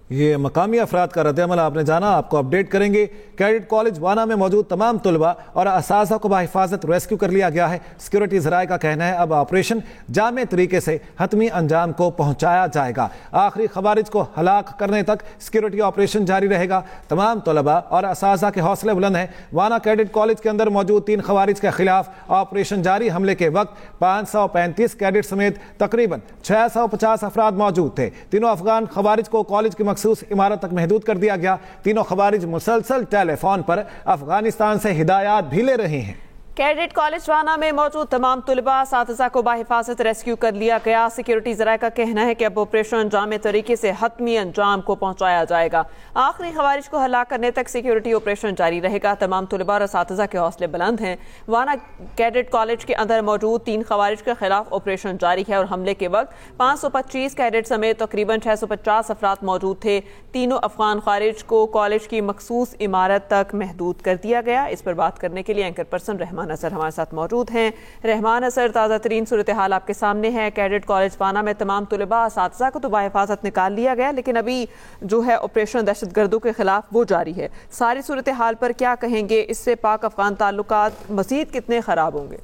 یہ مقامی افراد کا رد عمل آپ نے جانا، آپ کو اپڈیٹ کریں گے۔ کیڈٹ کالج وانا میں موجود تمام طلباء اور اساتذہ کو بحفاظت ریسکیو کر لیا گیا ہے۔ سیکورٹی ذرائع کا کہنا ہے اب آپریشن جامع طریقے سے حتمی انجام کو پہنچایا جائے گا۔ آخری خوارج کو ہلاک کرنے تک سیکورٹی آپریشن جاری رہے گا۔ تمام طلباء اور اساتذہ کے حوصلے بلند ہیں۔ وانا کیڈٹ کالج کے اندر موجود 3 خوارج کے خلاف آپریشن جاری۔ حملے کے وقت 535 کیڈٹ سمیت تقریباً 650 افراد موجود تھے۔ تینوں افغان خوارج کو کالج کی مخصوص عمارت تک محدود کر دیا گیا۔ تینوں خوارج مسلسل ٹیلی فون پر افغانستان سے ہدایات بھی لے رہے ہیں۔ کیڈٹ کالج وانا میں موجود تمام طلباء اساتذہ کو بحفاظت ریسکیو کر لیا گیا۔ سیکورٹی ذرائع کا کہنا ہے کہ اب آپریشن جامع طریقے سے حتمی انجام کو پہنچایا جائے گا۔ آخری خوارج کو ہلاک کرنے تک سیکورٹی آپریشن جاری رہے گا۔ تمام طلباء اور اساتذہ کے حوصلے بلند ہیں۔ وانا کیڈٹ کالج کے اندر موجود 3 خوارج کے خلاف آپریشن جاری ہے اور حملے کے وقت 525 کیڈٹ سمیت تقریباً 650 افراد موجود تھے۔ تینوں افغان خوارج کو کالج کی مخصوص عمارت تک محدود کر دیا گیا۔ اس پر بات کرنے کے لیے اینکر پرسن رحمان اظہر ہمارے ساتھ موجود ہیں۔ رحمان اظہر، تازہ ترین صورتحال آپ کے سامنے ہے۔ کیڈٹ کالج وانا میں تمام طلباء اساتذہ کو تو بحفاظت نکال لیا گیا، لیکن ابھی جو ہے آپریشن دہشت گردوں کے خلاف وہ جاری ہے۔ ساری صورتحال پر کیا کہیں گے؟ اس سے پاک افغان تعلقات مزید کتنے خراب ہوں گے؟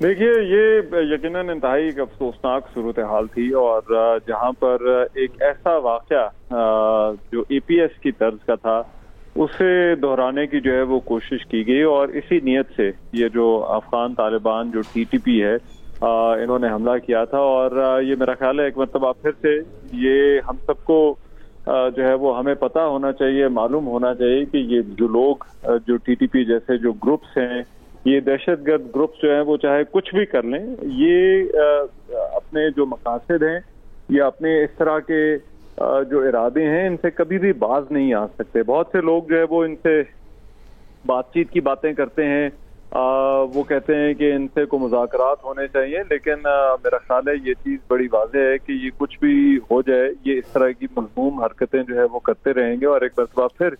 دیکھیے، یہ یقیناً انتہائی افسوسناک صورتحال تھی، اور جہاں پر ایک ایسا واقعہ جو اے پی ایس کی طرز کا تھا اسے دہرانے کی جو ہے وہ کوشش کی گئی، اور اسی نیت سے یہ جو افغان طالبان جو ٹی ٹی پی ہے انہوں نے حملہ کیا تھا۔ اور یہ میرا خیال ہے ایک مرتبہ پھر سے یہ ہم سب کو جو ہے وہ ہمیں پتہ ہونا چاہیے، معلوم ہونا چاہیے کہ یہ جو لوگ جو ٹی ٹی پی جیسے جو گروپس ہیں، یہ دہشت گرد گروپس جو ہیں وہ چاہے کچھ بھی کر لیں، یہ اپنے جو مقاصد ہیں یا اپنے اس طرح کے جو ارادے ہیں ان سے کبھی بھی باز نہیں آ سکتے۔ بہت سے لوگ جو ہے وہ ان سے بات چیت کی باتیں کرتے ہیں، وہ کہتے ہیں کہ ان سے کوئی مذاکرات ہونے چاہیے، لیکن میرا خیال ہے یہ چیز بڑی واضح ہے کہ یہ کچھ بھی ہو جائے، یہ اس طرح کی مذموم حرکتیں جو ہے وہ کرتے رہیں گے۔ اور ایک مرتبہ پھر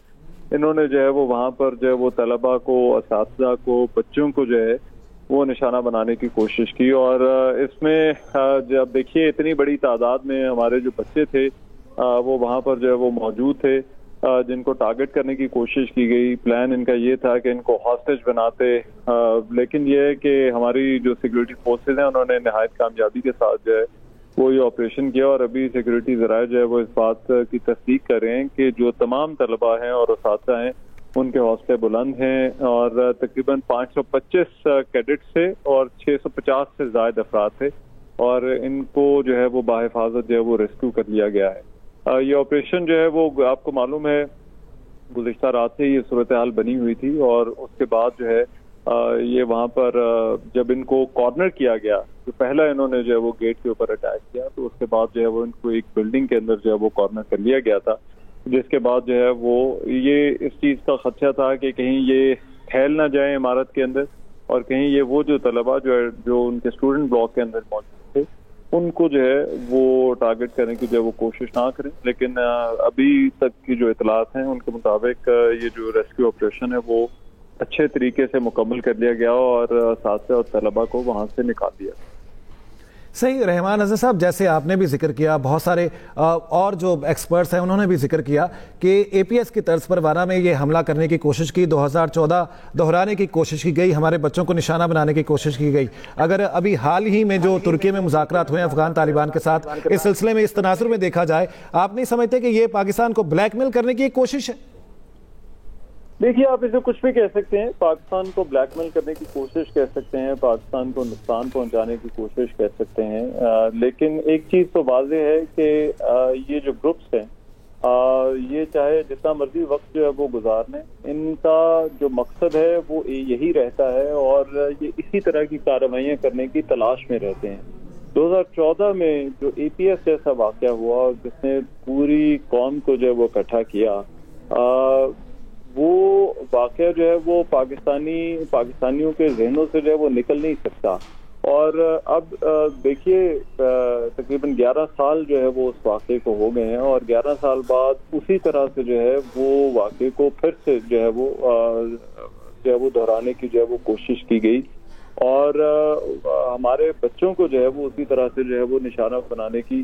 انہوں نے جو ہے وہ وہاں پر جو ہے وہ طلباء کو، اساتذہ کو، بچوں کو جو ہے وہ نشانہ بنانے کی کوشش کی۔ اور اس میں جب دیکھیے اتنی بڑی تعداد میں ہمارے جو بچے تھے وہ وہاں پر جو ہے وہ موجود تھے، جن کو ٹارگٹ کرنے کی کوشش کی گئی۔ پلان ان کا یہ تھا کہ ان کو ہاسٹیج بناتے، لیکن یہ ہے کہ ہماری جو سیکورٹی فورسز ہیں انہوں نے نہایت کامیابی کے ساتھ جو ہے وہ یہ آپریشن کیا، اور ابھی سیکورٹی ذرائع جو ہے وہ اس بات کی تصدیق کر رہے ہیں کہ جو تمام طلباء ہیں اور اساتذہ ہیں ان کے حوصلے بلند ہیں، اور تقریباً 525 کیڈٹس تھے اور 650 سے زائد افراد تھے، اور ان کو جو ہے وہ بحفاظت جو ہے وہ ریسکیو کر لیا گیا ہے۔ یہ آپریشن جو ہے وہ آپ کو معلوم ہے گزشتہ رات سے یہ صورتحال بنی ہوئی تھی، اور اس کے بعد جو ہے یہ وہاں پر جب ان کو کارنر کیا گیا، تو پہلا انہوں نے جو ہے وہ گیٹ کے اوپر اٹیک کیا، تو اس کے بعد جو ہے وہ ان کو ایک بلڈنگ کے اندر جو ہے وہ کارنر کر لیا گیا تھا، جس کے بعد جو ہے وہ یہ اس چیز کا خدشہ تھا کہ کہیں یہ پھیل نہ جائیں عمارت کے اندر، اور کہیں یہ وہ جو طلباء جو ان کے اسٹوڈنٹ بلاک کے اندر موجود تھے ان کو جو ہے وہ ٹارگٹ کرنے کی جو ہے وہ کوشش نہ کریں۔ لیکن ابھی تک کی جو اطلاعات ہیں ان کے مطابق یہ جو ریسکیو آپریشن ہے وہ اچھے طریقے سے مکمل کر لیا گیا، اور اساتذہ اور طلباء کو وہاں سے نکال دیا۔ صحیح رحمان اظہر صاحب، جیسے آپ نے بھی ذکر کیا، بہت سارے اور جو ایکسپرٹس ہیں انہوں نے بھی ذکر کیا کہ اے پی ایس کی طرز پر وانا میں یہ حملہ کرنے کی کوشش کی، 2014 دہرانے کی کوشش کی گئی، ہمارے بچوں کو نشانہ بنانے کی کوشش کی گئی۔ اگر ابھی حال ہی میں جو ترکی میں مذاکرات ہوئے افغان طالبان کے ساتھ، اس سلسلے میں اس تناظر میں دیکھا جائے، آپ نہیں سمجھتے کہ یہ پاکستان کو بلیک میل کرنے کی ایک کوشش ہے؟ دیکھیے، آپ اسے کچھ بھی کہہ سکتے ہیں، پاکستان کو بلیک میل کرنے کی کوشش کہہ سکتے ہیں، پاکستان کو نقصان پہنچانے کی کوشش کہہ سکتے ہیں، لیکن ایک چیز تو واضح ہے کہ یہ جو گروپس ہیں یہ چاہے جتنا مرضی وقت جو ہے وہ گزار لیں، ان کا جو مقصد ہے وہ یہی رہتا ہے، اور یہ اسی طرح کی کارروائیاں کرنے کی تلاش میں رہتے ہیں۔ 2014 میں جو اے پی ایس جیسا واقعہ ہوا جس نے پوری قوم کو جو ہے وہ اکٹھا کیا، وہ واقعہ جو ہے وہ پاکستانیوں کے ذہنوں سے جو ہے وہ نکل نہیں سکتا۔ اور اب دیکھیے تقریباً 11 سال جو ہے وہ اس واقعے کو ہو گئے ہیں، اور 11 سال بعد اسی طرح سے جو ہے وہ واقعے کو پھر سے جو ہے وہ دہرانے کی جو ہے وہ کوشش کی گئی، اور ہمارے بچوں کو جو ہے وہ اسی طرح سے جو ہے وہ نشانہ بنانے کی